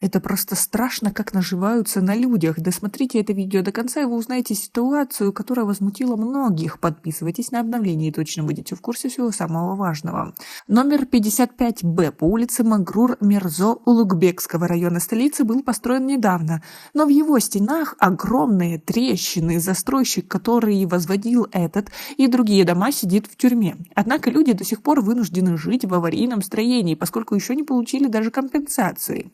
Это просто страшно, как наживаются на людях. Досмотрите это видео до конца, и вы узнаете ситуацию, которая возмутила многих. Подписывайтесь на обновления, и точно будете в курсе всего самого важного. Номер 55Б по улице Магрур-Мирзо Улугбекского района столицы был построен недавно, но в его стенах огромные трещины. Застройщик, который возводил этот и другие дома, сидит в тюрьме. Однако люди до сих пор вынуждены жить в аварийном строении, поскольку еще не получили даже компенсации.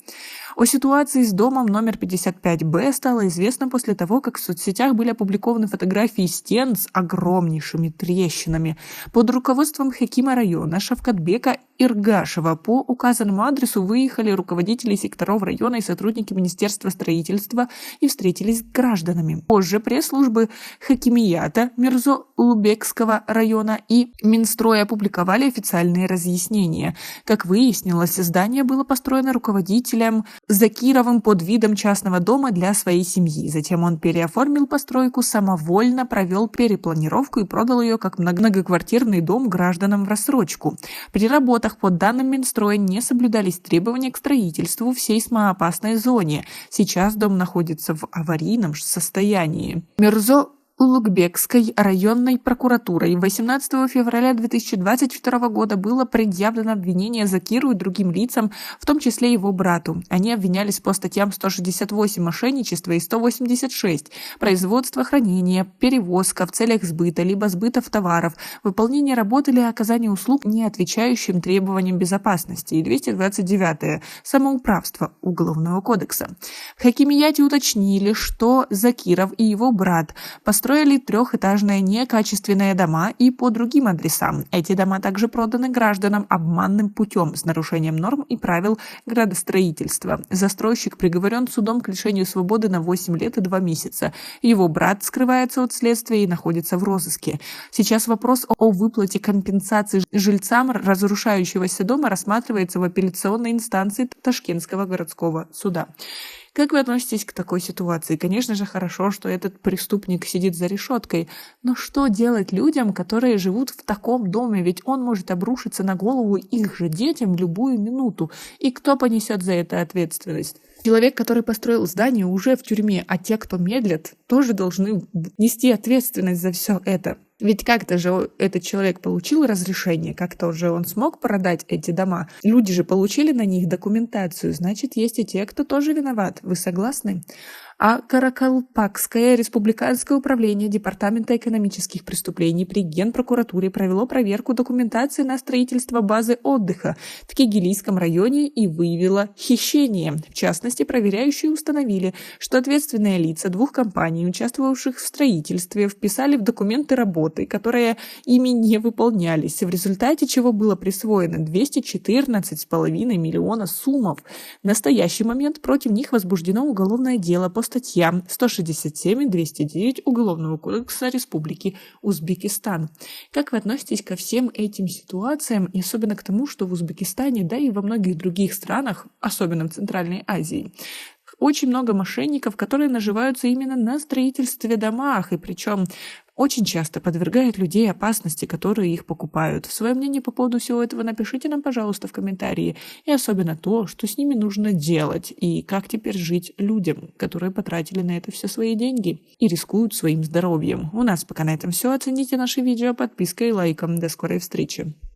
О ситуации с домом номер 55Б стало известно после того, как в соцсетях были опубликованы фотографии стен с огромнейшими трещинами. Под руководством хакима района Шавкатбека Иргашева по указанному адресу выехали руководители секторов района и сотрудники Министерства строительства и встретились с гражданами. Позже пресс-службы Хакимията Мирзо Улугбекского района и Минстроя опубликовали официальные разъяснения. Как выяснилось, здание было построено руководителем Закировым под видом частного дома для своей семьи. Затем он переоформил постройку, самовольно провел перепланировку и продал ее как многоквартирный дом гражданам в рассрочку. При работах по данным Минстроя не соблюдались требования к строительству в сейсмоопасной зоне. Сейчас дом находится в аварийном состоянии. Мирзо Улугбекской районной прокуратурой 18 февраля 2022 года было предъявлено обвинение Закиру и другим лицам, в том числе его брату. Они обвинялись по статьям 168 мошенничество и 186 производство, хранение, перевозка в целях сбыта либо сбытов товаров, выполнение работы или оказание услуг, не отвечающим требованиям безопасности, и 229 самоуправство Уголовного кодекса. В Хакимияте уточнили, что Закиров и его брат построили трехэтажные некачественные дома и по другим адресам. Эти дома также проданы гражданам обманным путем с нарушением норм и правил градостроительства. Застройщик приговорен судом к лишению свободы на 8 лет и 2 месяца. Его брат скрывается от следствия и находится в розыске. Сейчас вопрос о выплате компенсации жильцам разрушающегося дома рассматривается в апелляционной инстанции Ташкентского городского суда. Как вы относитесь к такой ситуации? Конечно же, хорошо, что этот преступник сидит за решеткой, но что делать людям, которые живут в таком доме? Ведь он может обрушиться на голову их же детям в любую минуту. И кто понесет за это ответственность? Человек, который построил здание, уже в тюрьме, а те, кто медлят, тоже должны нести ответственность за все это. Ведь как-то же этот человек получил разрешение, как-то уже он смог продать эти дома. Люди же получили на них документацию, значит, есть и те, кто тоже виноват. Вы согласны? А Каракалпакское республиканское управление Департамента экономических преступлений при Генпрокуратуре провело проверку документации на строительство базы отдыха в Кигилийском районе и выявило хищение. В частности, проверяющие установили, что ответственные лица двух компаний, участвовавших в строительстве, вписали в документы работы, которые ими не выполнялись, в результате чего было присвоено 214,5 миллиона суммов. В настоящий момент против них возбуждено уголовное дело по статьям 167 и 209 Уголовного кодекса Республики Узбекистан. Как вы относитесь ко всем этим ситуациям, и особенно к тому, что в Узбекистане, да и во многих других странах, особенно в Центральной Азии, очень много мошенников, которые наживаются именно на строительстве домах, и причем очень часто подвергают людей опасности, которые их покупают. Свое мнение по поводу всего этого напишите нам, пожалуйста, в комментарии. И особенно то, что с ними нужно делать, и как теперь жить людям, которые потратили на это все свои деньги и рискуют своим здоровьем. У нас пока на этом все. Оцените наше видео подпиской и лайком. До скорой встречи.